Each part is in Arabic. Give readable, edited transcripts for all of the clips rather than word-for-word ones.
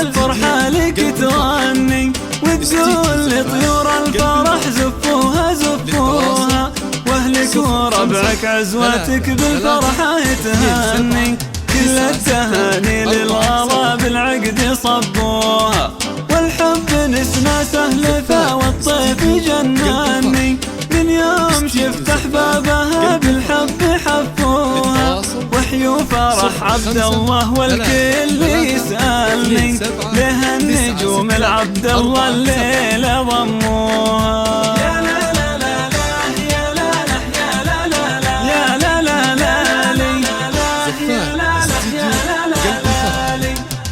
الفرحة لك تغني، وتقول لطيور الفرح زفوها زفوها، واهلك وربعك عزواتك بالفرحة تهني. كل التهاني للغلا بالعقد صبوها، والحب نسمة سهلفة والطيف جناني. من يوم شفت احبابها بالحب حفوها، وحيو فرح عبد الله والكل يسألني، لها النجوم العبد الله الليلة ضموها.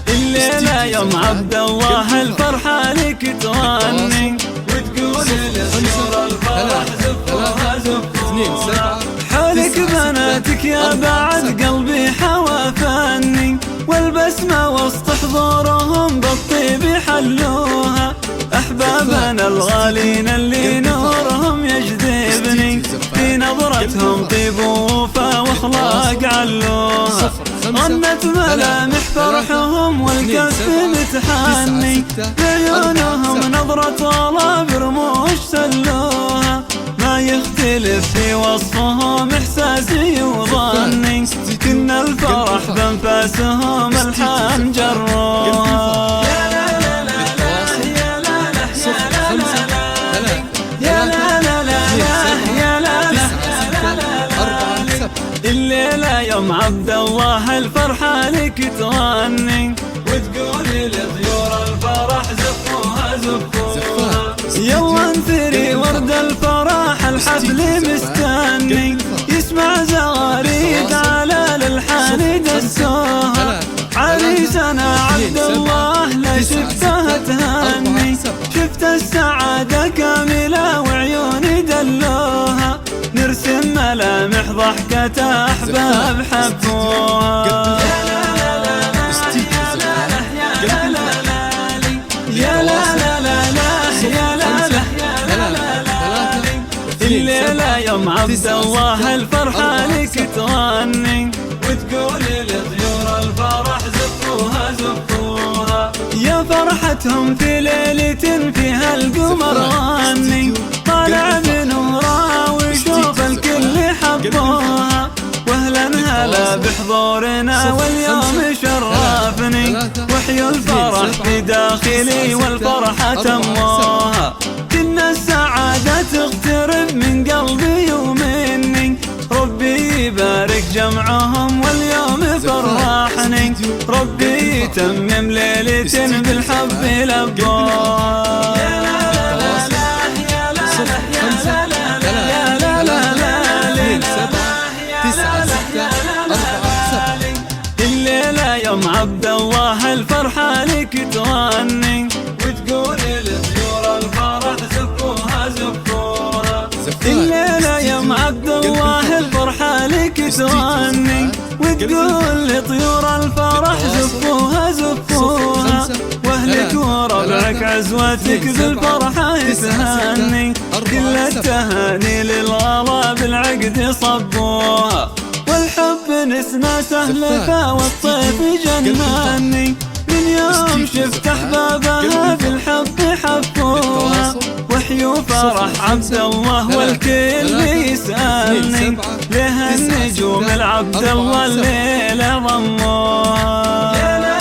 الليلة يوم عبد الله الفرحة لك تغني، وتقول لطيور الفرح زفوها زفوها، حولك بناتك يا بعد قلبي حوا فاني، والبسمة وسط حضورهم بالطيب حلوها. أحبابنا الغالين اللي نورهم يجذبني، في نظرتهم طيب ووفا واخلاق علوها. غنت ملامح فرحهم والكف متحني، بعيونهم نظرة طلب رموش سلوها. ما يختلف في وصفهم إحساسي وظني، كن الفرح بأنفاسهم الحان جروها. الليلة يوم عبد الله الفرحة لك تغني، وتقول لطيور الفرح زفوها زفوها. يلا انثري ورد الفرح الحفل مستني، يسمع زغاريد على الالحان دسوها. عريسنا عبد الله لا شفته تهني، شفت السعادة كاملة وعيوني دلوها. نرسم ملامح ضحكة أحباب حبوها. يا لا لا يا لا. الليلة يوم عبد الله الفرحة لك تغني، وتقول لطيور الفرح زفوها زفوها. يا فرحتهم في ليلة فيها القمر غني، طالع بنورها وشوف الكل حبوها. واهلا هلا بحضورنا واليوم شرفني، وحيو الفرح في داخلي والفرحة تموها. كنا السعادة تقترب من قلبي ومني، ربي يبارك جمعهم واليوم فرحني. ربي يتمم ليلة بالحب لبوها. الليلة يوم عبد الله الفرحة لك تغني، وتقول لطيور الفرح زفوها زفوها. الليلة يوم عبد الله الفرحة لك تغني، وتقول لطيور الفرح زفوها زفوها. واهلك وربعك عزواتك بالفرحة تهني، كل التهاني للغلا بالعقد صبوها. والحب نسمة سهلفة والطيف جناني، من يوم شفت احبابها بالحب حفوها. وحيو فرح عبد الله والكل يسألني، لها النجوم العبد الله الليلة ضموها. يا لا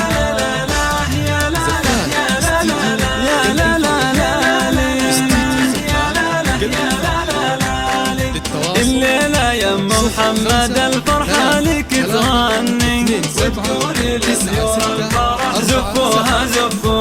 الليلة يا محمد الفرحة لك تغني، وتقول لطيور الفرح زفوها زفوها.